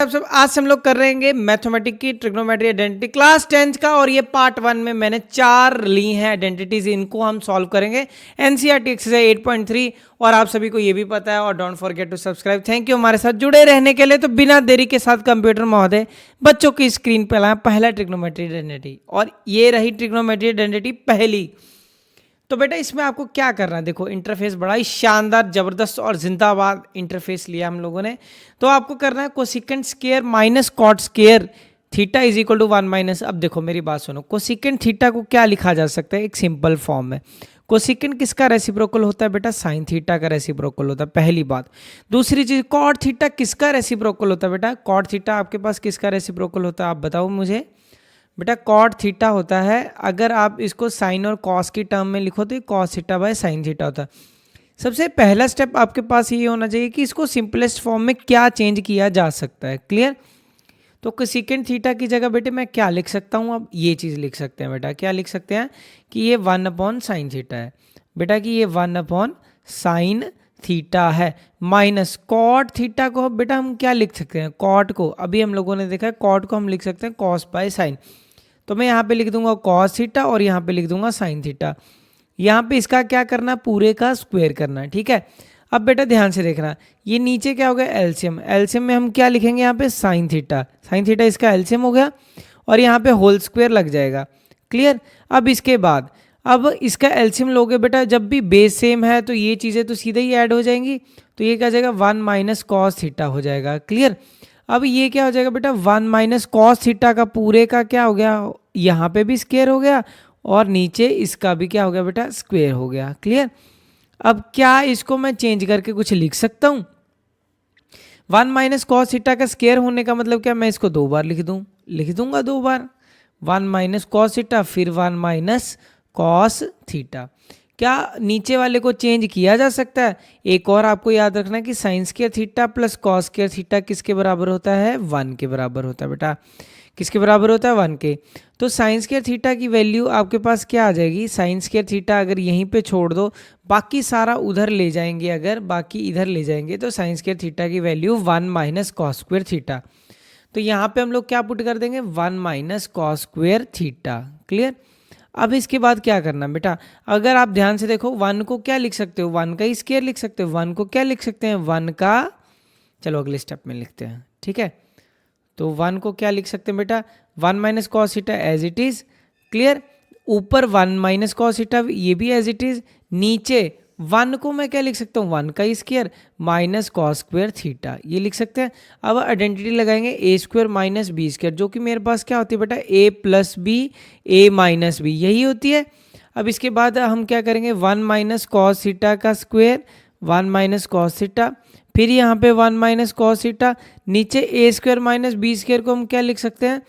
आप सब। आज से हम लोग कर रहे हैं मैथमेटिक की ट्रिग्नोमेट्री आइडेंटिटी क्लास 10 का, और ये पार्ट 1 में मैंने 4 ली हैं आइडेंटिटीज, इनको हम सॉल्व करेंगे एनसीईआरटी एक्सरसाइज 8.3। और आप सभी को ये भी पता है, और don't forget to subscribe. Thank you हमारे साथ जुड़े रहने के लिए। तो बिना देरी के साथ कंप्यूटर महोदय बच्चों की स्क्रीन पर लाएं पहला ट्रिग्नोमेट्री आइडेंटिटी, और ये रही ट्रिग्नोमेट्री आइडेंटिटी पहली। तो बेटा इसमें आपको क्या करना है, देखो इंटरफेस बड़ा ही शानदार जबरदस्त और जिंदाबाद इंटरफेस लिया हम लोगों ने। तो आपको करना है cosecant square minus cot square theta is equal to 1 minus. अब देखो मेरी बात सुनो, कोसिकेंट थीटा को क्या लिखा जा सकता है एक सिंपल फॉर्म में। कोसिकेंट किसका रेसिप्रोकल होता है बेटा, साइन थीटा का रेसिप्रोकल होता है, पहली बात। दूसरी चीज, कॉट थीटा किसका रेसिप्रोकल होता है बेटा, कॉट थीटा आपके पास किसका रेसिप्रोकल होता है, आप बताओ मुझे। बेटा कॉट थीटा होता है, अगर आप इसको साइन और कॉस की टर्म में लिखो तो ये cos theta by sine theta होता है। सबसे पहला स्टेप आपके पास ये होना चाहिए कि इसको सिंपलेस्ट फॉर्म में क्या चेंज किया जा सकता है। क्लियर। तो कोसेकेंट थीटा की जगह बेटे मैं क्या लिख सकता हूँ, अब ये चीज़ लिख सकते हैं बेटा, क्या लिख सकते हैं कि ये 1 अपॉन साइन थीटा है बेटा, कि ये 1 अपॉन साइन थीटा है, माइनस कॉट थीटा को बेटा हम क्या लिख सकते हैं, कॉट को अभी हम लोगों ने देखा है, कॉट को हम लिख सकते हैं कॉस बाय साइन। तो मैं यहाँ पे लिख दूंगा कॉस थीटा और यहाँ पे लिख दूंगा साइन थीटा। यहाँ पे इसका क्या करना, पूरे का स्क्वायर करना है, ठीक है। अब बेटा ध्यान से देखना, ये नीचे क्या हो गया एलसीएम, एलसीएम में हम क्या लिखेंगे यहाँ पे साइन थीटा, साइन थीटा इसका एलसीएम हो गया, और यहाँ पे होल स्क्वायर लग जाएगा। क्लियर। अब इसके बाद अब इसका एलसीएम लोगे बेटा, जब भी बेस सेम है तो ये चीज़ें तो सीधे ही ऐड हो जाएंगी, तो ये क्या हो जाएगा 1 माइनस कॉस थीटा हो जाएगा। क्लियर। अब ये क्या हो जाएगा बेटा 1 माइनस कॉस थीटा का पूरे का क्या हो गया, यहाँ पे भी स्क्वायर हो गया और नीचे इसका भी क्या हो गया बेटा स्क्वायर हो गया। क्लियर। अब क्या इसको मैं चेंज करके कुछ लिख सकता हूँ, 1 माइनस कॉस थीटा का स्क्वायर होने का मतलब क्या, मैं इसको 2 बार लिख दूंगा 2 बार, 1 माइनस कॉस थीटा फिर 1 माइनस कॉस थीटा। क्या नीचे वाले को चेंज किया जा सकता है। एक और आपको याद रखना है कि sine square theta plus cos square theta किसके बराबर होता है, 1 के बराबर होता है बेटा, किसके बराबर होता है 1 के। तो साइन स्क्वायर थीटा की वैल्यू आपके पास क्या आ जाएगी, साइन स्क्वायर थीटा अगर यहीं पे छोड़ दो, बाकी सारा उधर ले जाएंगे, अगर बाकी इधर ले जाएंगे तो साइन स्क्वायर थीटा की value 1 minus cos square theta. तो यहाँ पे हम लोग क्या पुट कर देंगे 1 minus cos square theta. Clear. अब इसके बाद क्या करना बेटा, अगर आप ध्यान से देखो 1 को क्या लिख सकते हो, 1 का ही स्क्वायर लिख सकते हो, 1 को क्या लिख सकते हैं 1 का, चलो अगले स्टेप में लिखते हैं, ठीक है। तो 1 को क्या लिख सकते हैं बेटा 1 minus cos theta as it is. Clear. ऊपर 1 माइनस कॉस थीटा ये भी एज इट इज, नीचे 1 को मैं क्या लिख सकता हूँ 1 का ही square minus cos square theta, ये लिख सकते हैं। अब आइडेंटिटी लगाएंगे A square minus B square, जो कि मेरे पास क्या होती है बेटा A plus B A minus B, यही होती है। अब इसके बाद हम क्या करेंगे 1 माइनस कॉस थीटा का स्क्वायर 1 माइनस कॉस थीटा, फिर यहाँ पे 1 माइनस कॉस थीटा, नीचे ए स्क्वायर माइनस बी स्क्वायर को हम क्या लिख सकते हैं,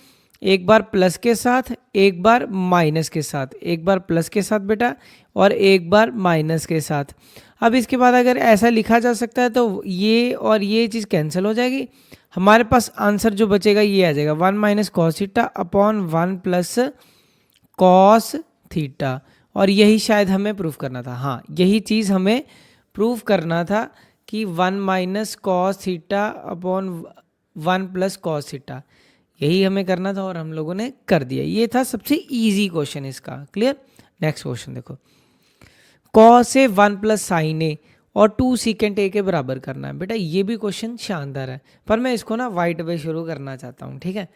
एक बार प्लस के साथ एक बार माइनस के साथ, एक बार प्लस के साथ बेटा और एक बार माइनस के साथ। अब इसके बाद अगर ऐसा लिखा जा सकता है तो ये और ये चीज़ कैंसिल हो जाएगी, हमारे पास आंसर जो बचेगा ये आ जाएगा 1 minus cos theta upon 1 plus cos theta. और यही शायद हमें प्रूफ करना था, हाँ यही चीज़ हमें प्रूफ करना था कि 1 minus cos theta upon 1 plus cos theta, यही हमें करना था और हम लोगों ने कर दिया। ये था सबसे इजी क्वेश्चन इसका। क्लियर। नेक्स्ट क्वेश्चन देखो, कॉस ए 1 प्लस साइन ए और 2 सीकेंट ए के बराबर करना है बेटा, ये भी क्वेश्चन शानदार है, पर मैं इसको ना वाइट वे शुरू करना चाहता हूँ, ठीक है।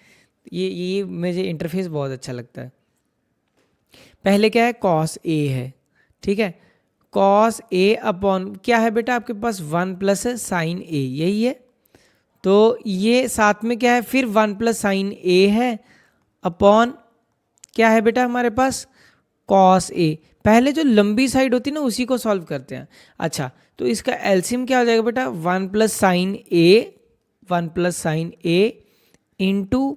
ये मुझे इंटरफेस बहुत अच्छा लगता है। पहले क्या है कॉस ए है, ठीक है, कॉस ए अपॉन क्या है बेटा आपके पास 1 प्लस साइन ए, यही है। तो ये साथ में क्या है फिर 1 प्लस साइन ए है अपॉन क्या है बेटा हमारे पास कॉस ए। पहले जो लंबी साइड होती है ना उसी को सॉल्व करते हैं। अच्छा तो इसका एलसीएम क्या हो जाएगा बेटा 1 plus sign A, 1 plus sign A into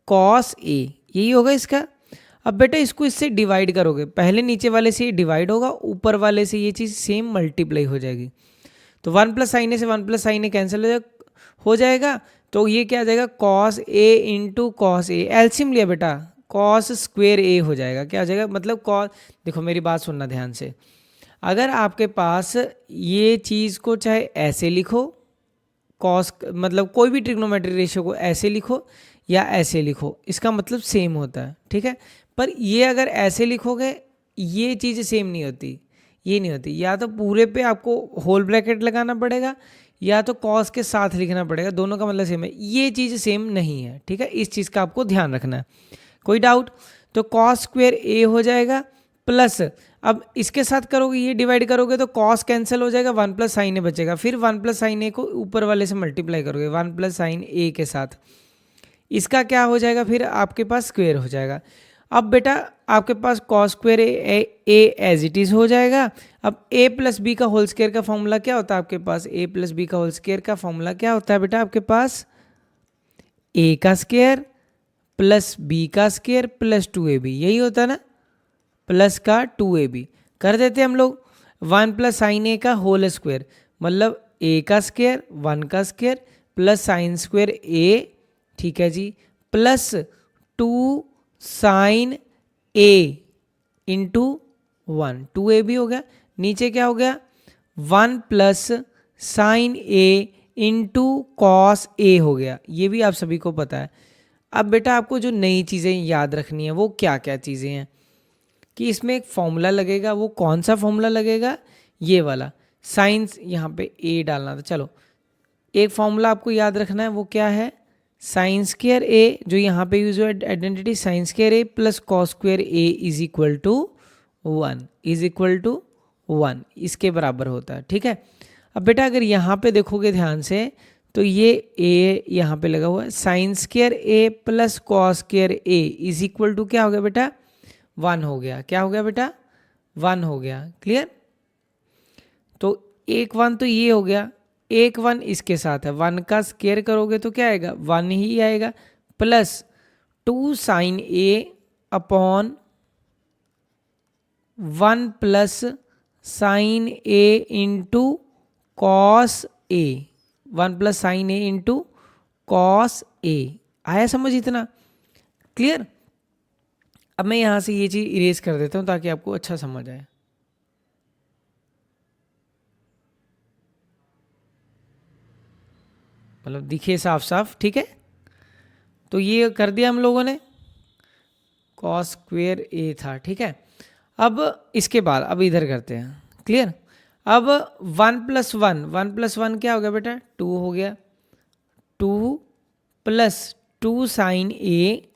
cos A, यही होगा इसका। अब बेटा इसको इससे डिवाइड करोगे, पहले नीचे वाले से ये डिवाइड होगा, ऊपर वाले से ये चीज़ सेम मल्टीप्लाई हो जाएगी। तो 1 प्लस साइन ए से 1 प्लस साइन ए कैंसिल हो जाएगा, तो ये क्या आ जाएगा cos A into cos A, LCM लिया बेटा कॉस स्क्वेयर ए हो जाएगा, क्या हो जाएगा मतलब कॉस, देखो मेरी बात सुनना ध्यान से, अगर आपके पास ये चीज़ को चाहे ऐसे लिखो कॉस मतलब कोई भी ट्रिग्नोमेट्री रेशियो को ऐसे लिखो या ऐसे लिखो, इसका मतलब सेम होता है, ठीक है। पर ये अगर ऐसे लिखोगे ये चीज़ सेम नहीं होती, ये नहीं होती, या तो पूरे पे आपको होल ब्रैकेट लगाना पड़ेगा या तो कॉस के साथ लिखना पड़ेगा, दोनों का मतलब सेम है, ये चीज़ सेम नहीं है, ठीक है। इस चीज़ का आपको ध्यान रखना है। कोई डाउट? तो कॉस स्क्वेयर ए हो जाएगा प्लस, अब इसके साथ करोगे ये डिवाइड करोगे तो कॉस कैंसिल हो जाएगा, 1 प्लस साइन ए बचेगा, फिर 1 प्लस साइन ए को ऊपर वाले से मल्टीप्लाई करोगे 1 प्लस साइन ए के साथ, इसका क्या हो जाएगा, फिर आपके पास स्क्वेयर हो जाएगा। अब बेटा आपके पास cos square A as it is हो जाएगा। अब ए प्लस बी का होल स्क्वेयर का फॉर्मूला क्या होता है आपके पास, ए प्लस बी का होल स्क्वेयर का फॉर्मूला क्या होता है बेटा आपके पास, ए का स्क्वेयर प्लस बी का स्क्वेयर प्लस 2ab, यही होता है ना, प्लस का 2ab कर देते हैं हम लोग। 1 प्लस साइन ए का होल स्क्वेयर मतलब ए का स्क्वेयर 1 का स्क्वेयर प्लस साइन स्क्वेयर ए, ठीक है जी, प्लस 2 साइन ए इंटू 1, 2ab हो गया। नीचे क्या हो गया, 1 plus sign A into cos A हो गया, ये भी आप सभी को पता है। अब बेटा आपको जो नई चीज़ें याद रखनी है वो क्या क्या चीज़ें हैं कि इसमें एक फॉर्मूला लगेगा, वो कौन सा फॉर्मूला लगेगा, ये वाला साइंस, यहाँ पे ए डालना था। चलो एक फॉर्मूला आपको याद रखना है, वो क्या है, साइन स्क्वेयर ए, जो यहाँ पे यूज हुआ identity, sine square A plus cos square A is equal to 1, is equal to 1, इसके बराबर होता है, ठीक है। अब बेटा अगर यहाँ पे देखोगे ध्यान से तो ये ए यहाँ पे लगा हुआ है, sine square A plus cos square A is equal to क्या हो गया बेटा, 1 हो गया। क्या हो गया बेटा, 1 हो गया। क्लियर? तो एक 1 तो ये हो गया, एक 1 इसके साथ है, 1 का स्क्वायर करोगे तो क्या आएगा, 1 ही आएगा, plus 2 sign A upon 1 plus sign A into cos A, 1 plus sign A into cos A. आया समझ इतना? क्लियर? अब मैं यहां से ये चीज इरेज कर देता हूं ताकि आपको अच्छा समझ आए। मतलब दिखे साफ साफ, ठीक है। तो ये कर दिया हम लोगों ने, कॉस स्क्वेयर ए था, ठीक है। अब इसके बाद अब इधर करते हैं। क्लियर? अब 1 प्लस 1, 1 प्लस 1 क्या हो गया बेटा, 2 हो गया, 2 प्लस 2 साइन ए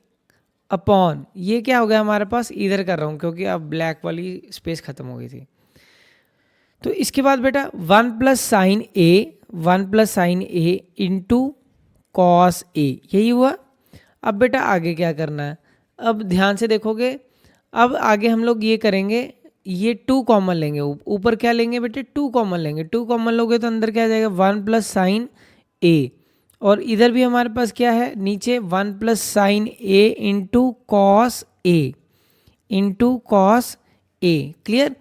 अपॉन, ये क्या हो गया हमारे पास, इधर कर रहा हूं क्योंकि अब ब्लैक वाली स्पेस खत्म हो गई थी। तो इसके बाद बेटा 1 plus sign A, 1 plus sign A into cos A, यही हुआ। अब बेटा आगे क्या करना है, अब ध्यान से देखोगे, अब आगे हम लोग ये करेंगे, ये 2 कॉमन लेंगे, ऊपर क्या लेंगे बेटे, 2 कॉमन लेंगे। 2 कॉमन लोगे तो अंदर क्या आ जाएगा, 1 प्लस साइन ए, और इधर भी हमारे पास क्या है, नीचे 1 plus sign A into cos A, into cos A. Clear?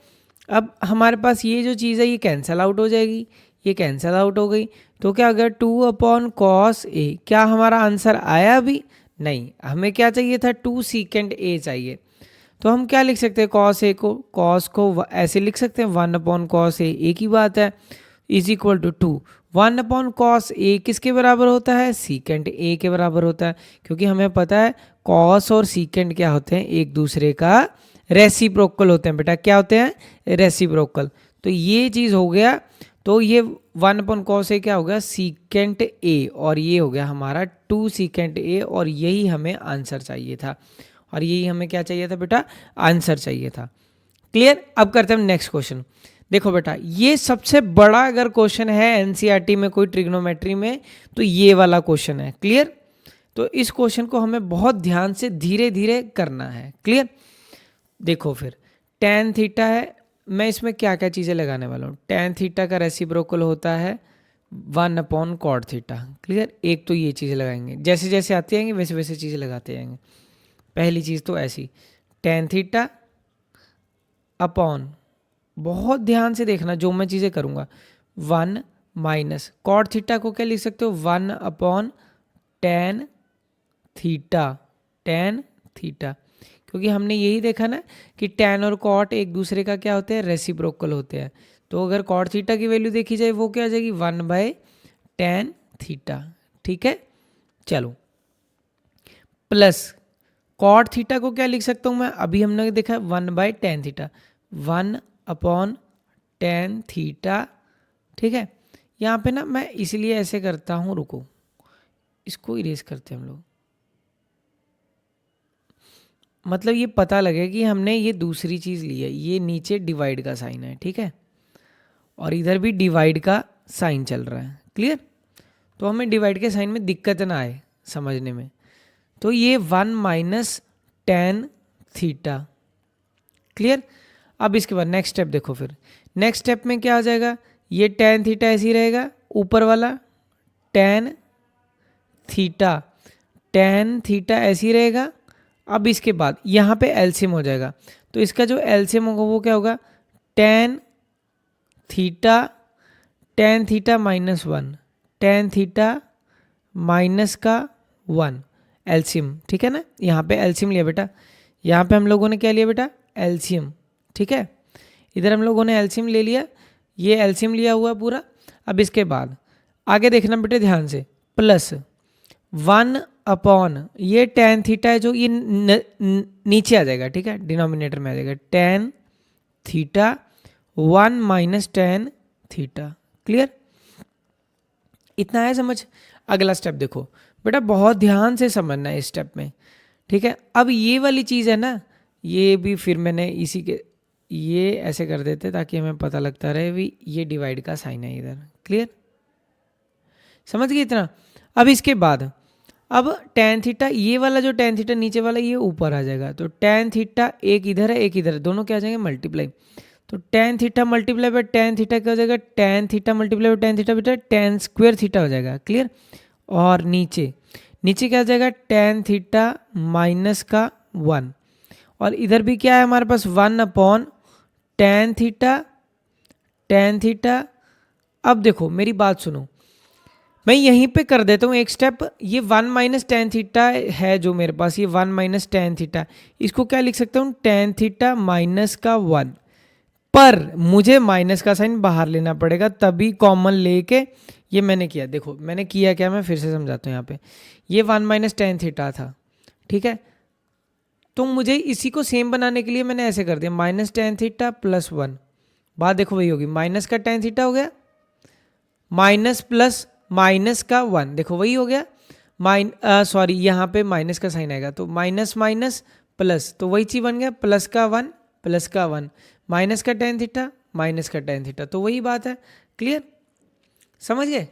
अब हमारे पास ये जो चीज़ है ये कैंसिल आउट हो जाएगी, ये कैंसिल आउट हो गई, तो क्या अगर 2 अपॉन कॉस ए, क्या हमारा आंसर आया अभी? नहीं, हमें क्या चाहिए था, 2 सीकेंड ए चाहिए। तो हम क्या लिख सकते हैं, कॉस ए को, कॉस को ऐसे लिख सकते हैं 1 अपॉन कॉस ए, एक ही बात है, is equal to 2। 1 upon cos A किसके बराबर होता है, सीकेंड ए के बराबर होता है, क्योंकि हमें पता है कॉस और सीकेंड क्या होते हैं, एक दूसरे का रेसिप्रोकल होते हैं बेटा। क्या होते हैं, रेसिप्रोकल। तो ये चीज़ हो गया, तो ये 1 अपॉन कॉस ए क्या हो गया, सीकेंट ए, और ये हो गया हमारा 2 सीकेंट ए, और यही हमें आंसर चाहिए था, और यही हमें क्या चाहिए था बेटा, आंसर चाहिए था। क्लियर? अब करते हैं नेक्स्ट क्वेश्चन। देखो बेटा ये सबसे बड़ा अगर क्वेश्चन है एनसीईआरटी में कोई ट्रिग्नोमेट्री में तो ये वाला क्वेश्चन है। क्लियर? तो इस क्वेश्चन को हमें बहुत ध्यान से धीरे धीरे करना है। क्लियर? देखो फिर tan थीटा है, मैं इसमें क्या क्या चीज़ें लगाने वाला हूँ। tan थीटा का रेसिप्रोकल होता है 1 अपॉन कॉट थीटा। क्लियर? एक तो ये चीज़ें लगाएंगे, जैसे जैसे आती आएंगे वैसे वैसे चीज़ें लगाते जाएंगे। पहली चीज़ तो ऐसी tan थीटा अपॉन, बहुत ध्यान से देखना जो मैं चीज़ें करूँगा, 1 माइनस कॉट थीटा को क्या लिख सकते हो, 1 upon tan theta, tan theta, क्योंकि हमने यही देखा ना कि tan और cot एक दूसरे का क्या होते हैं, रेसिप्रोकल होते हैं। तो अगर cot थीटा की वैल्यू देखी जाए वो क्या आ जाएगी, 1 बाय tan थीटा, ठीक है। चलो प्लस कॉट थीटा को क्या लिख सकता हूँ मैं, अभी हमने देखा 1/tan थीटा, 1/tan थीटा, ठीक है। यहाँ पे ना मैं इसलिए ऐसे करता हूँ, रुको इसको इरेज करते हैं हम लोग, मतलब ये पता लगे कि हमने ये दूसरी चीज़ ली है, ये नीचे डिवाइड का साइन है, ठीक है, और इधर भी डिवाइड का साइन चल रहा है, क्लियर। तो हमें डिवाइड के साइन में दिक्कत ना आए समझने में। तो ये 1 - tan थीटा, क्लियर। अब इसके बाद नेक्स्ट स्टेप देखो, फिर नेक्स्ट स्टेप में क्या आ जाएगा, ये tan थीटा ऐसे ही रहेगा, ऊपर वाला tan थीटा, tan थीटा ऐसे ही रहेगा। अब इसके बाद यहाँ पे एलसीएम हो जाएगा, तो इसका जो एलसीएम होगा वो क्या होगा, tan theta, tan theta -1, tan theta minus का 1 एलसीएम, ठीक है ना। यहाँ पे एलसीएम लिया बेटा, यहाँ पे हम लोगों ने क्या लिया बेटा, एलसीएम, ठीक है। इधर हम लोगों ने एलसीएम ले लिया, ये एलसीएम लिया हुआ पूरा। अब इसके बाद आगे देखना बेटे ध्यान से, प्लस 1 ये tan थीटा है जो ये नीचे आ जाएगा, ठीक है, डिनोमिनेटर में आ जाएगा, tan theta 1 - tan theta, clear. इतना है समझ। अगला स्टेप देखो बेटा, बहुत ध्यान से समझना है इस स्टेप में, ठीक है। अब ये वाली चीज़ है ना, ये भी फिर मैंने इसी के ये ऐसे कर देते ताकि हमें पता लगता रहे भी ये डिवाइड का साइन है इधर, क्लियर, समझ गए इतना। अब इसके बाद अब tan थीटा, ये वाला जो tan थीटा नीचे वाला ये ऊपर आ जाएगा, तो tan थीटा एक इधर है एक इधर है, दोनों क्या आ जाएंगे मल्टीप्लाई, तो tan theta multiply by tan theta क्या हो जाएगा, tan theta multiply by tan theta बेटा tan स्क्वायर थीटा हो जाएगा, क्लियर। और नीचे नीचे क्या आ जाएगा, tan थीटा -1, और इधर भी क्या है हमारे पास 1/tan थीटा। अब देखो मेरी बात सुनो, मैं यहीं पे कर देता हूँ एक स्टेप, ये 1 - tan थीटा है जो मेरे पास, ये 1 - tan थीटा, इसको क्या लिख सकता हूँ, tan थीटा -1, पर मुझे माइनस का साइन बाहर लेना पड़ेगा, तभी कॉमन लेके ये मैंने किया। देखो मैंने किया क्या, मैं फिर से समझाता हूँ। यहाँ पे ये 1 - tan थीटा था, ठीक है, तो मुझे इसी को सेम बनाने के लिए मैंने ऐसे कर दिया, -tan थीटा +1, बात देखो वही होगी, माइनस का tan थीटा हो गया, माइनस प्लस माइनस का 1, देखो वही हो गया, सॉरी यहाँ पे माइनस का साइन आएगा, तो माइनस माइनस प्लस, तो वही चीज बन गया, प्लस का 1 प्लस का 1, माइनस का tan थीटा माइनस का tan थीटा, तो वही बात है, क्लियर, समझ गए।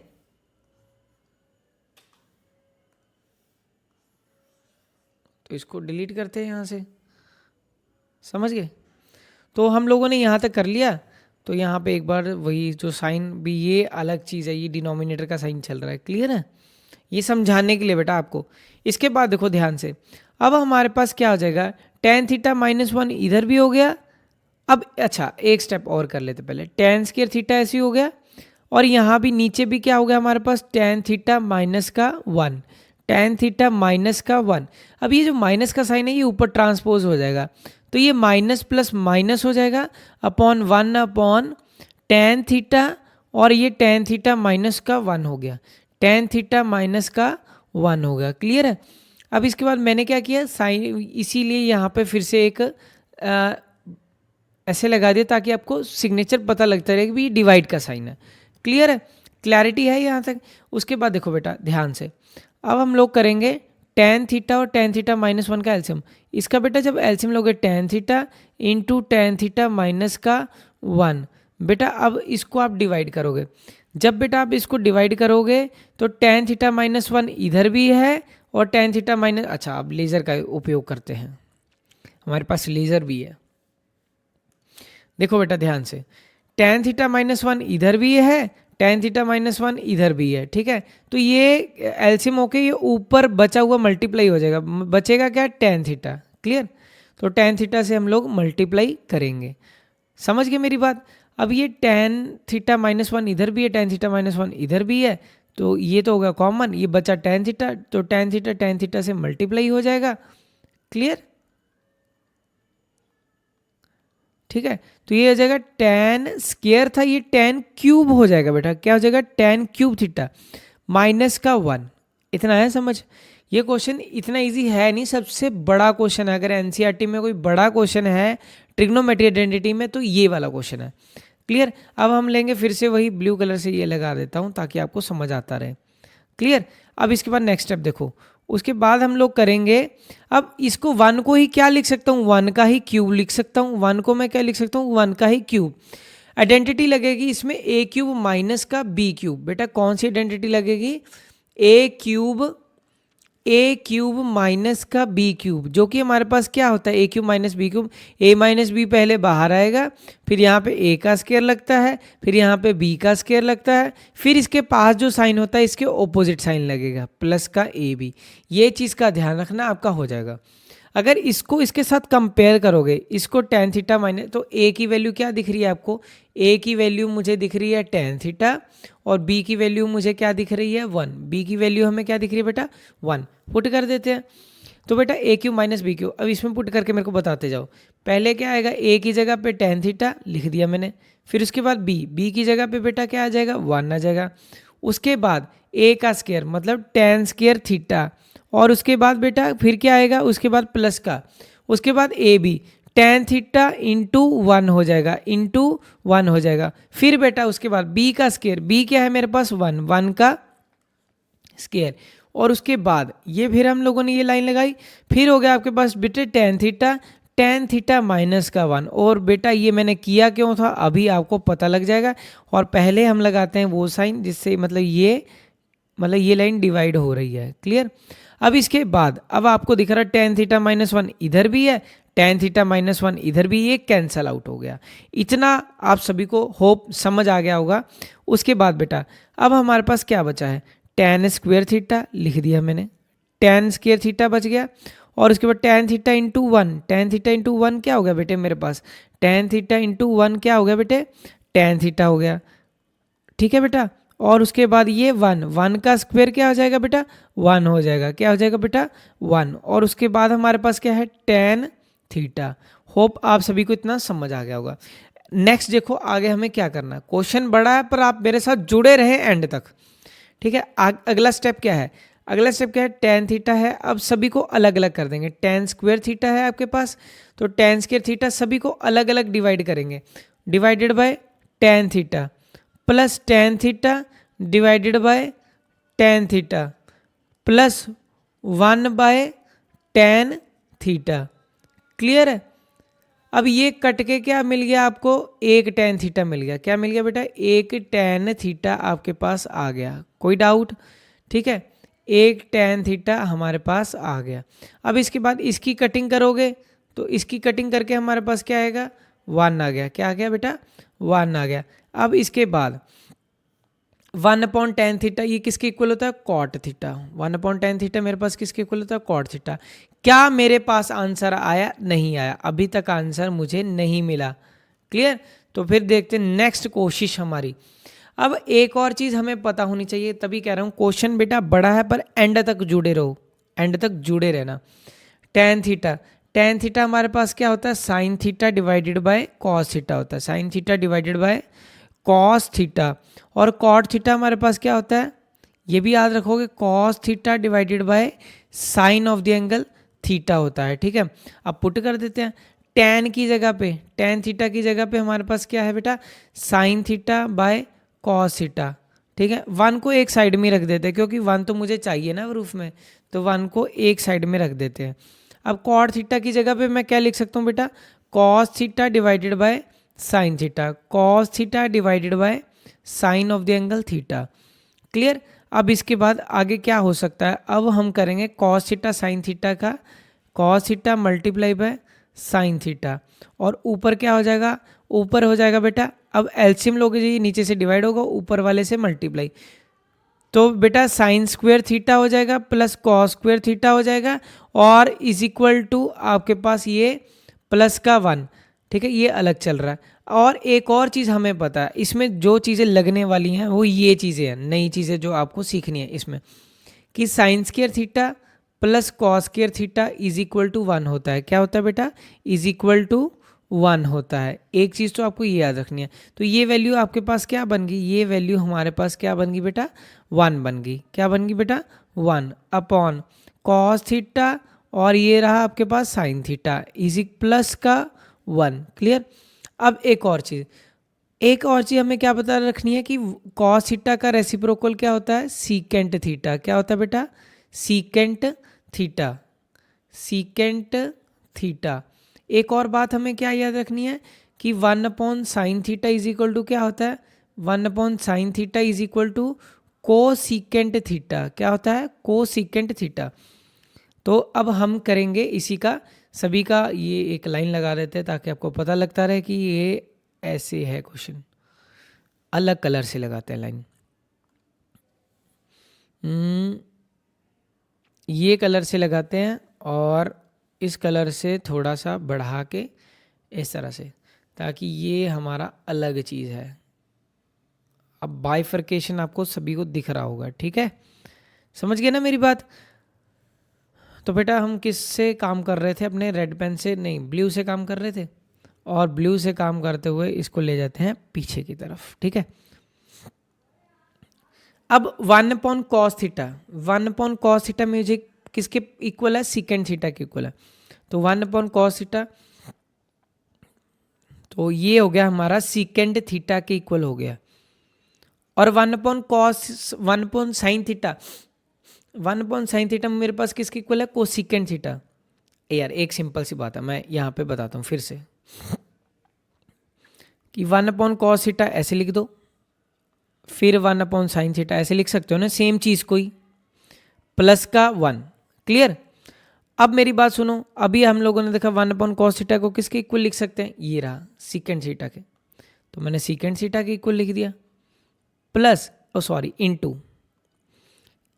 तो इसको डिलीट करते हैं यहाँ से, समझ गए। तो हम लोगों ने यहाँ तक कर लिया, तो यहाँ पे एक बार वही जो साइन भी, ये अलग चीज़ है, ये डिनोमिनेटर का साइन चल रहा है, क्लियर है, ये समझाने के लिए बेटा आपको। इसके बाद देखो ध्यान से, अब हमारे पास क्या हो जाएगा, tan थीटा -1 इधर भी हो गया। अब अच्छा एक स्टेप और कर लेते पहले, tan स्क्वायर थीटा ऐसे ही हो गया, और यहाँ भी नीचे भी क्या हो गया हमारे पास, tan थीटा -1, tan थीटा -1। अब ये जो माइनस का साइन है ये ऊपर ट्रांसपोज हो जाएगा, तो ये माइनस प्लस माइनस हो जाएगा अपॉन 1/tan थीटा, और ये tan थीटा -1 हो गया, tan थीटा -1 हो गया, क्लियर है। अब इसके बाद मैंने क्या किया, साइन इसीलिए यहाँ पे फिर से एक ऐसे लगा दिया ताकि आपको सिग्नेचर पता लगता रहे कि ये डिवाइड का साइन है, क्लियर है, क्लैरिटी है यहाँ तक। उसके बाद देखो बेटा ध्यान से, अब हम लोग करेंगे tan थीटा और tan थीटा -1 का एलसीएम। इसका बेटा जब एलसीएम लोगे tan theta into tan theta -1, बेटा अब इसको आप डिवाइड करोगे, जब बेटा आप इसको डिवाइड करोगे तो tan थीटा -1 इधर भी है, और tan थीटा अच्छा अब लेज़र का उपयोग करते हैं, हमारे पास लेज़र भी है। देखो बेटा ध्यान से, tan थीटा -1 इधर भी है, tan थीटा -1 इधर भी है, ठीक है, तो ये एलसीएम होके ये ऊपर बचा हुआ मल्टीप्लाई हो जाएगा, बचेगा क्या, tan थीटा, क्लियर। तो tan थीटा से हम लोग मल्टीप्लाई करेंगे, समझ गए मेरी बात। अब ये tan थीटा -1 इधर भी है, tan थीटा -1 इधर भी है, तो ये तो होगा कॉमन, ये बचा tan थीटा, तो tan थीटा से मल्टीप्लाई हो जाएगा, क्लियर, ठीक है। तो ये हो जाएगा tan स्क्वायर था, ये tan क्यूब हो जाएगा बेटा, क्या हो जाएगा, tan क्यूब थीटा, माइनस का 1, इतना है समझ। ये क्वेश्चन इतना इजी है नहीं, सबसे बड़ा क्वेश्चन है। अगर एनसीईआरटी में कोई बड़ा क्वेश्चन है ट्रिग्नोमेट्री आइडेंटिटी में तो ये वाला क्वेश्चन है। क्लियर। अब हम लेंगे फिर से वही ब्लू कलर से ये लगा देता हूँ ताकि आपको समझ आता रहे। क्लियर। अब इसके बाद नेक्स्ट स्टेप देखो, उसके बाद हम लोग करेंगे, अब इसको 1 को ही क्या लिख सकता हूँ, 1 का ही क्यूब लिख सकता हूँ। 1 को मैं क्या लिख सकता हूँ, 1 का ही क्यूब। आइडेंटिटी लगेगी इसमें ए क्यूब माइनस का बी क्यूब। बेटा कौन सी आइडेंटिटी लगेगी, ए क्यूब माइनस का बी क्यूब, जो कि हमारे पास क्या होता है, ए क्यूब माइनस बी क्यूब। ए माइनस बी पहले बाहर आएगा, फिर यहाँ पे ए का स्क्वायर लगता है, फिर यहाँ पे बी का स्क्वायर लगता है, फिर इसके पास जो साइन होता है इसके ऑपोजिट साइन लगेगा, प्लस का ए बी। ये चीज़ का ध्यान रखना, आपका हो जाएगा। अगर इसको इसके साथ कंपेयर करोगे, इसको टेन थीटा माइनस, तो ए की वैल्यू क्या दिख रही है आपको, ए की वैल्यू मुझे दिख रही है टेन थीटा, और बी की वैल्यू मुझे क्या दिख रही है 1। बी की वैल्यू हमें क्या दिख रही है बेटा 1। पुट कर देते हैं। तो बेटा ए क्यू माइनस बी क्यू, अब इसमें पुट करके मेरे को बताते जाओ। पहले क्या आएगा, ए की जगह पे टेन थीटा लिख दिया मैंने, फिर उसके बाद बी की जगह पे बेटा क्या आ जाएगा 1 आ जाएगा। उसके बाद ए का स्क्वायर मतलब टेन स्क्वायर थीटा, और उसके बाद बेटा फिर क्या आएगा, उसके बाद प्लस का, उसके बाद A B tan theta into 1 हो जाएगा, इंटू 1 हो जाएगा। फिर बेटा उसके बाद बी का स्क्वायर, बी क्या है मेरे पास 1 का स्क्वायर, और उसके बाद ये फिर हम लोगों ने ये लाइन लगाई, फिर हो गया आपके पास बेटे टेन थीटा माइनस का 1। और बेटा ये मैंने किया क्यों था अभी आपको पता लग जाएगा। और पहले हम लगाते हैं वो साइन जिससे मतलब ये लाइन डिवाइड हो रही है। क्लियर। अब इसके बाद अब आपको दिख रहा है टेन थीटा माइनस 1 इधर भी है, टेन थीटा माइनस 1 इधर भी, ये कैंसल आउट हो गया। इतना आप सभी को होप समझ आ गया होगा। उसके बाद बेटा अब हमारे पास क्या बचा है, टेन स्क्वायर थीटा लिख दिया मैंने, टेन स्क्वायर थीटा बच गया, और उसके बाद ten theta into 1, ten theta into 1 क्या हो गया बेटे मेरे पास, टेन थीटा इंटू 1 क्या हो गया बेटे, टेन थीटा हो गया। ठीक है बेटा। और उसके बाद ये 1 का स्क्वायर क्या हो जाएगा बेटा 1 हो जाएगा, क्या हो जाएगा बेटा 1। और उसके बाद हमारे पास क्या है टेन थीटा। होप आप सभी को इतना समझ आ गया होगा। नेक्स्ट देखो आगे हमें क्या करना है, क्वेश्चन बड़ा है पर आप मेरे साथ जुड़े रहे एंड तक। ठीक है। अगला स्टेप क्या है, अगला स्टेप क्या है, टेन थीटा है। अब सभी को अलग अलग कर देंगे, टेन स्क्वायर थीटा है आपके पास, तो टेन स्क्वायर थीटा सभी को अलग अलग डिवाइड करेंगे, divided by tan theta plus tan theta divided by tan theta plus 1 by tan theta. Clear है। अब ये कट के क्या मिल गया आपको, एक टेन थीटा मिल गया। क्या मिल गया बेटा, एक टेन थीटा आपके पास आ गया। कोई डाउट। ठीक है, एक टेन थीटा हमारे पास आ गया। अब इसके बाद इसकी कटिंग करोगे तो इसकी कटिंग करके हमारे पास क्या आएगा 1 आ गया। क्या आ गया बेटा 1 आ गया। अब इसके बाद 1/tan थीटा ये किसके इक्वल होता है, कॉट थीटा। 1/tan थीटा मेरे पास किसके इक्वल होता है, कॉट थीटा। क्या मेरे पास आंसर आया, नहीं आया, अभी तक आंसर मुझे नहीं मिला। क्लियर। तो फिर देखते हैं नेक्स्ट कोशिश हमारी। अब एक और चीज़ हमें पता होनी चाहिए, तभी कह रहा हूँ क्वेश्चन बेटा बड़ा है पर एंड तक जुड़े रहो, एंड तक जुड़े रहना। टेन थीटा हमारे पास क्या होता है, sine theta divided by cos theta होता है, sine theta divided by cos theta. और कॉट थीटा हमारे पास क्या होता है, ये भी याद रखोगे, cos theta divided by sine of the angle theta होता है। ठीक है। अब पुट कर देते हैं, टेन की जगह पे, टेन थीटा की जगह पे हमारे पास क्या है बेटा, sine theta by cos theta. ठीक है। 1 को एक साइड में रख देते हैं क्योंकि 1 तो मुझे चाहिए ना प्रूफ में, तो 1 को एक साइड में रख देते हैं। अब कॉट थीटा की जगह पे मैं क्या लिख सकता हूँ बेटा, cos theta divided by sine theta, cos theta divided by sine of the angle theta. Clear. अब इसके बाद आगे क्या हो सकता है, अब हम करेंगे कॉस थीटा साइन थीटा का, cos theta multiply by sine theta, और ऊपर क्या हो जाएगा, ऊपर हो जाएगा बेटा, अब एलसीएम लोगे जी, नीचे से डिवाइड होगा, ऊपर वाले से मल्टीप्लाई, तो बेटा साइन स्क्वायर थीटा हो जाएगा प्लस कॉस स्क्वायर थीटा हो जाएगा, और इज इक्वल टू आपके पास ये प्लस का 1। ठीक है, ये अलग चल रहा है। और एक और चीज़ हमें पता है, इसमें जो चीज़ें लगने वाली हैं वो ये चीज़ें हैं, नई चीज़ें जो आपको सीखनी है इसमें, कि sine square theta plus cos square theta is equal to 1 होता है। क्या होता है बेटा, इज इक्वल टू 1 होता है। एक चीज़ तो आपको ये याद रखनी है। तो ये वैल्यू आपके पास क्या बन गई, ये वैल्यू हमारे पास क्या बन गई बेटा, 1 बन गई। क्या बन गई बेटा, 1 अपॉन कॉस थीटा, और ये रहा आपके पास साइन थीटा इज प्लस का 1। क्लियर। अब एक और चीज़ हमें क्या पता रखनी है कि कॉस थीटा का रेसिप्रोकल क्या होता है, सीकेंट थीटा। क्या होता है बेटा, सीकेंट थीटा, सीकेंट थीटा। एक और बात हमें क्या याद रखनी है कि 1 upon sine theta is equal to क्या होता है, 1 upon sine theta is equal to cosecant theta. क्या होता है, को सीकेंट थीटा। तो अब हम करेंगे इसी का सभी का ये एक लाइन लगा देते हैं ताकि आपको पता लगता रहे कि ये ऐसे है क्वेश्चन। अलग कलर से लगाते हैं लाइन, ये कलर से लगाते हैं और इस कलर से थोड़ा सा बढ़ा के इस तरह से, ताकि ये हमारा अलग चीज़ है। अब बाइफर्केशन आपको सभी को दिख रहा होगा, ठीक है, समझ गए ना मेरी बात। तो बेटा हम किससे काम कर रहे थे, अपने रेड पेन से नहीं, ब्लू से काम कर रहे थे, और ब्लू से काम करते हुए इसको ले जाते हैं पीछे की तरफ, ठीक है। अब 1 upon cos theta, 1 upon cos theta music किसके इक्वल है, सीकेंट थीटा के इक्वल है। तो 1 अपॉन कॉस थीटा, तो ये हो गया हमारा सीकेंट थीटा के इक्वल हो गया। और 1 upon cos, 1 upon sine theta, 1 upon sine theta मेरे पास किसके इक्वल है, कोसिकेंट थीटा। यार एक सिंपल सी बात है, मैं यहाँ पे बताता हूँ फिर से कि 1 अपॉन कॉस थीटा ऐसे लिख दो, फिर 1 अपॉन साइन थीटा ऐसे लिख सकते हो ना, सेम चीज़ को ही, प्लस का 1। क्लियर। अब मेरी बात सुनो, अभी हम लोगों ने देखा 1 अपॉन कॉस थीटा को किसके इक्वल लिख सकते हैं, ये रहा सीकेंट थीटा के, तो मैंने सीकेंट थीटा के इक्वल लिख दिया, प्लस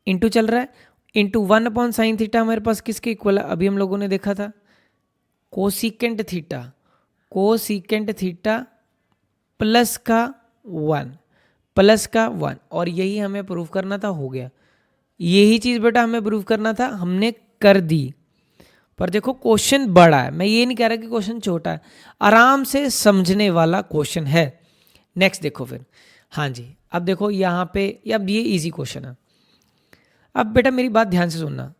इंटू चल रहा है, इंटू 1 अपॉन साइन थीटा हमारे पास किसके इक्वल है, अभी हम लोगों ने देखा था cosecant theta, cosecant theta plus का 1, प्लस का 1, और यही हमें प्रूव करना था, हो गया। यही चीज़ बेटा हमें प्रूव करना था, हमने कर दी। पर देखो क्वेश्चन बड़ा है, मैं ये नहीं कह रहा कि क्वेश्चन छोटा है, आराम से समझने वाला क्वेश्चन है। नेक्स्ट देखो फिर, हाँ जी, अब देखो यहाँ पे, अब ये इजी क्वेश्चन है। अब बेटा मेरी बात ध्यान से सुनना,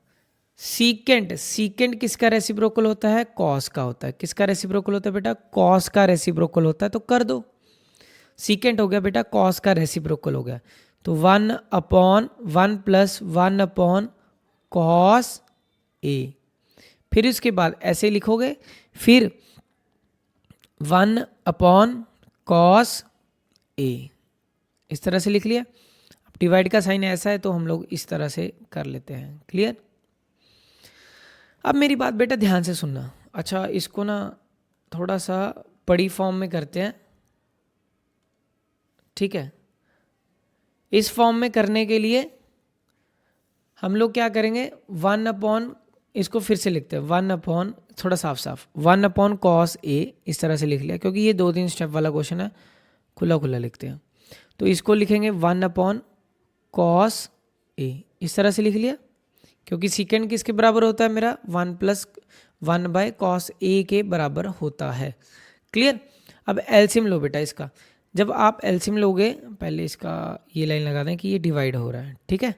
सीकेंट किसका रेसिप्रोकल होता है, कॉस का होता है। किसका रेसिप्रोकल होता है बेटा, कॉस का रेसिप्रोकल होता है, तो कर दो। सीकेंट हो गया बेटा, कॉस का रेसिप्रोकल हो गया, तो 1 अपॉन 1 प्लस 1 अपॉन कॉस ए, फिर उसके बाद ऐसे लिखोगे, फिर 1 अपॉन कॉस ए, इस तरह से लिख लिया। अब डिवाइड का साइन ऐसा है तो हम लोग इस तरह से कर लेते हैं। क्लियर। अब मेरी बात बेटा ध्यान से सुनना। अच्छा इसको ना थोड़ा सा बड़ी फॉर्म में करते हैं, ठीक है। इस फॉर्म में करने के लिए हम लोग क्या करेंगे, 1 अपॉन, इसको फिर से लिखते हैं 1 अपॉन, थोड़ा साफ 1 अपॉन कॉस ए, इस तरह से लिख लिया, क्योंकि ये 2-3 स्टेप वाला क्वेश्चन है, खुला लिखते हैं। तो इसको लिखेंगे 1 अपॉन कॉस ए, इस तरह से लिख लिया, क्योंकि सीकेंड किसके बराबर होता है मेरा, 1 प्लस 1 बाय कॉस ए के बराबर होता है। क्लियर। अब एलसीएम लो बेटा इसका, जब आप एलसीएम लोगे, पहले इसका ये लाइन लगा दें कि ये डिवाइड हो रहा है, ठीक है।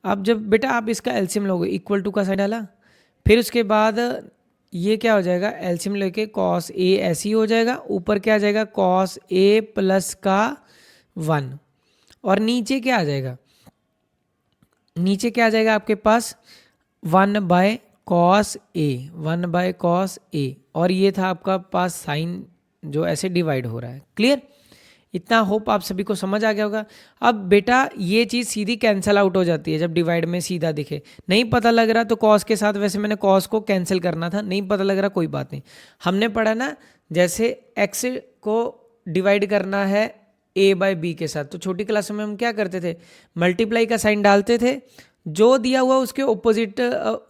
अब जब बेटा आप इसका एलसीएम लोगे, इक्वल टू का साइन डाला, फिर उसके बाद ये क्या हो जाएगा, एलसीएम लेके कॉस ए ऐसे ही हो जाएगा, ऊपर क्या आ जाएगा, कॉस ए प्लस का 1, और नीचे क्या आ जाएगा, नीचे क्या आ जाएगा आपके पास 1 by cos A, 1 by cos A, और ये था आपका पास साइन जो ऐसे डिवाइड हो रहा है। क्लियर। इतना होप आप सभी को समझ आ गया होगा। अब बेटा ये चीज़ सीधी कैंसिल आउट हो जाती है जब डिवाइड में सीधा दिखे। नहीं पता लग रहा तो कॉस के साथ, वैसे मैंने कॉस को कैंसिल करना था, नहीं पता लग रहा कोई बात नहीं, हमने पढ़ा ना, जैसे एक्स को डिवाइड करना है ए बाय बी के साथ, तो छोटी क्लास में हम क्या करते थे, मल्टीप्लाई का साइन डालते थे, जो दिया हुआ उसके ऑपोजिट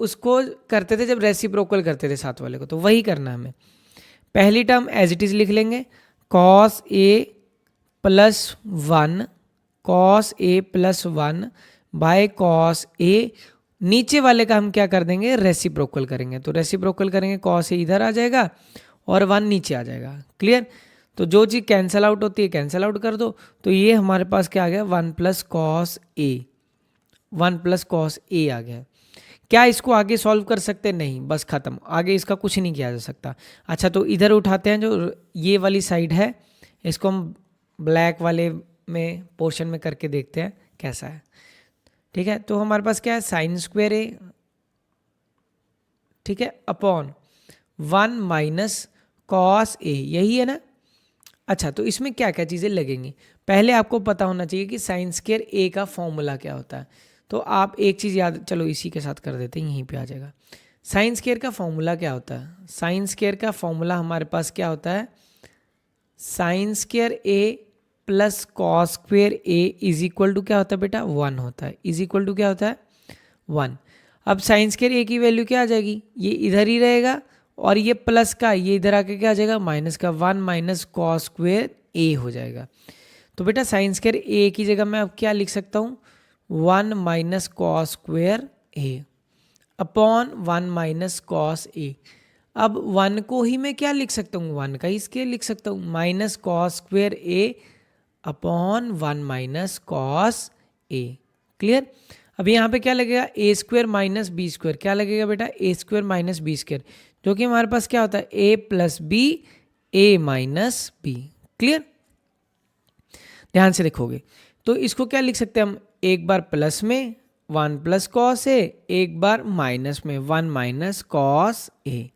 उसको करते थे जब रेसिप्रोकल करते थे साथ वाले को, तो वही करना है हमें। पहली टर्म एज इट इज लिख लेंगे, cos A plus 1, cos A plus 1 by cos A, नीचे वाले का हम क्या कर देंगे, रेसिप्रोकल करेंगे, तो रेसिप्रोकल करेंगे, कॉस ए इधर आ जाएगा और 1 नीचे आ जाएगा। क्लियर? तो जो चीज़ कैंसिल आउट होती है कैंसिल आउट कर दो, तो ये हमारे पास क्या आ गया 1 plus cos A, 1 plus cos A आ गया। क्या इसको आगे सॉल्व कर सकते? नहीं, बस खत्म, आगे इसका कुछ नहीं किया जा सकता। अच्छा तो इधर उठाते हैं, जो ये वाली साइड है इसको हम ब्लैक वाले में पोर्शन में करके देखते हैं कैसा है। ठीक है, तो हमारे पास क्या है साइन स्क्वायर ए, ठीक है, अपॉन 1 माइनस कॉस ए, यही है ना। अच्छा तो इसमें क्या क्या चीज़ें लगेंगी, पहले आपको पता होना चाहिए कि साइन स्क्वायर ए का फॉर्मूला क्या होता है। तो आप एक चीज़ याद, चलो इसी के साथ कर देते हैं, यहीं पे आ जाएगा। साइन स्क्वायर का फॉर्मूला क्या होता है? साइन स्क्वायर का फॉर्मूला हमारे पास क्या होता है, sine square A plus cos square A is equal to क्या होता है बेटा 1 होता है, इज इक्वल टू क्या होता है 1। अब साइन स्क्वायर ए की वैल्यू क्या आ जाएगी, ये इधर ही रहेगा, और ये प्लस का ये इधर आके क्या आ जाएगा माइनस का, 1 माइनस कॉस स्क्वायर ए हो जाएगा। तो बेटा साइन स्क्वायर ए की जगह मैं अब क्या लिख सकता हूँ 1 minus cos square A upon 1 minus cos A. अब 1 को ही मैं क्या लिख सकता हूँ, 1 का ही स्क्वायर लिख सकता हूँ, minus cos square A upon 1 minus cos A. Clear? अब यहाँ पे क्या लगेगा ए स्क्वायर माइनस बी स्क्वायर, क्या लगेगा बेटा ए स्क्वायर माइनस बी स्क्वायर, जो कि हमारे पास क्या होता है ए plus B A minus B. Clear? ध्यान से देखोगे तो इसको क्या लिख सकते हैं हम, एक बार प्लस में 1 प्लस कॉस ए, एक बार माइनस में 1 minus cos A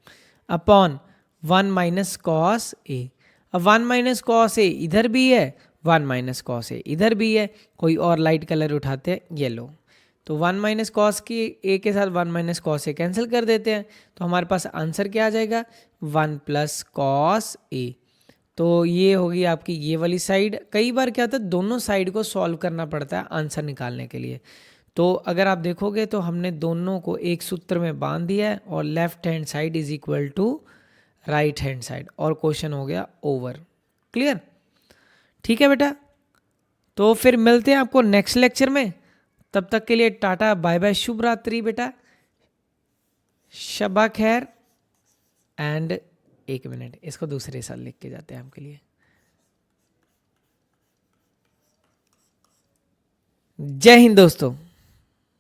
upon 1 minus cos A. अब 1 माइनस कॉस ए इधर भी है, 1 माइनस कॉस ए इधर भी है, कोई और लाइट कलर उठाते हैं, येलो। तो 1 माइनस कॉस की ए के साथ 1 माइनस कॉस ए कैंसिल कर देते हैं, तो हमारे पास आंसर क्या आ जाएगा 1 प्लस कॉस ए। तो ये होगी आपकी ये वाली साइड। कई बार क्या होता है दोनों साइड को सॉल्व करना पड़ता है आंसर निकालने के लिए। तो अगर आप देखोगे तो हमने दोनों को एक सूत्र में बांध दिया है, और left hand side is equal to right hand side, और क्वेश्चन हो गया ओवर। क्लियर? ठीक है बेटा, तो फिर मिलते हैं आपको नेक्स्ट लेक्चर में। तब तक के लिए टाटा बाय बाय, शुभ रात्रि बेटा, शबा खैर। एंड एक मिनट, इसको दूसरे साल लिख के जाते हैं आपके लिए। जय हिंद दोस्तों।